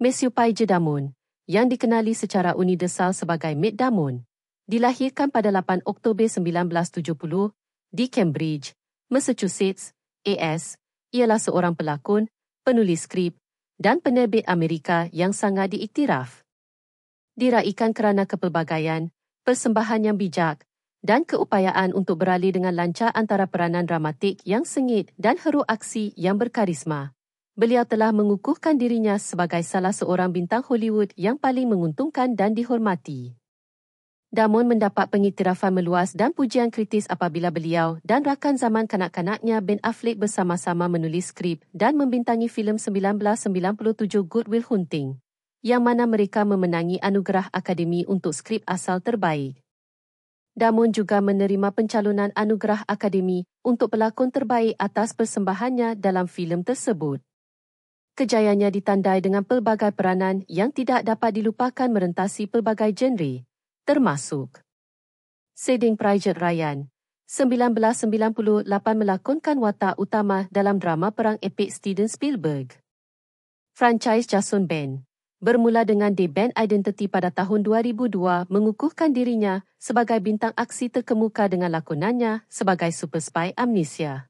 Matthew Paige Damon, yang dikenali secara universal sebagai Matt Damon, dilahirkan pada 8 Oktober 1970 di Cambridge, Massachusetts, AS. Ialah seorang pelakon, penulis skrip dan penerbit Amerika yang sangat diiktiraf. Diraikan kerana kepelbagaian, persembahan yang bijak dan keupayaan untuk beralih dengan lancar antara peranan dramatik yang sengit dan heruk aksi yang berkarisma. Beliau telah mengukuhkan dirinya sebagai salah seorang bintang Hollywood yang paling menguntungkan dan dihormati. Damon mendapat pengiktirafan meluas dan pujian kritis apabila beliau dan rakan zaman kanak-kanaknya Ben Affleck bersama-sama menulis skrip dan membintangi filem 1997 Good Will Hunting, yang mana mereka memenangi anugerah Akademi untuk skrip asal terbaik. Damon juga menerima pencalonan anugerah Akademi untuk pelakon terbaik atas persembahannya dalam filem tersebut. Kejayaannya ditandai dengan pelbagai peranan yang tidak dapat dilupakan merentasi pelbagai genre, termasuk Saving Private Ryan, 1998 melakonkan watak utama dalam drama perang epik Steven Spielberg. Franchise Jason Bourne, bermula dengan The Bourne Identity pada tahun 2002 mengukuhkan dirinya sebagai bintang aksi terkemuka dengan lakonannya sebagai super spy amnesia.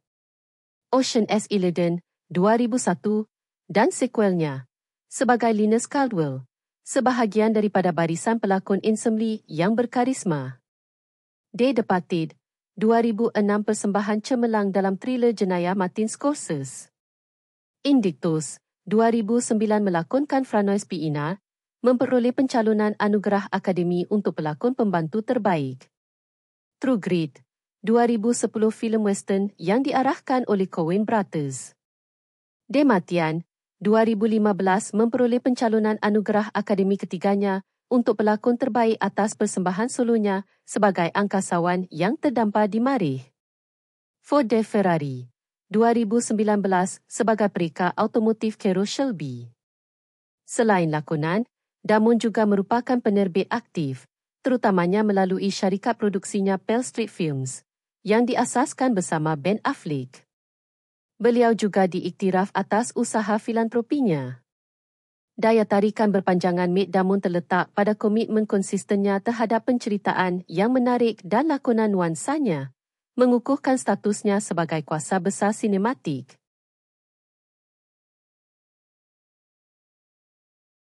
Ocean's 11, 2001 dan sekuelnya sebagai Linus Caldwell, sebahagian daripada barisan pelakon ensemble yang berkarisma. The Departed, 2006 persembahan cemerlang dalam thriller jenayah Martin Scorsese. Invictus, 2009 melakonkan Franois Pienaar, memperoleh pencalonan anugerah Akademi untuk pelakon pembantu terbaik. True Grit, 2010 filem western yang diarahkan oleh Coen Brothers. Dematian, 2015 memperoleh pencalonan anugerah Akademi ketiganya untuk pelakon terbaik atas persembahan solonya sebagai angkasawan yang terdampar di Marih. Ford v Ferrari, 2019 sebagai pereka automotif Carroll Shelby. Selain lakonan, Damon juga merupakan penerbit aktif, terutamanya melalui syarikat produksinya Pearl Street Films, yang diasaskan bersama Ben Affleck. Beliau juga diiktiraf atas usaha filantropinya. Daya tarikan berpanjangan Matt Damon terletak pada komitmen konsistennya terhadap penceritaan yang menarik dan lakonan nuansanya, mengukuhkan statusnya sebagai kuasa besar sinematik.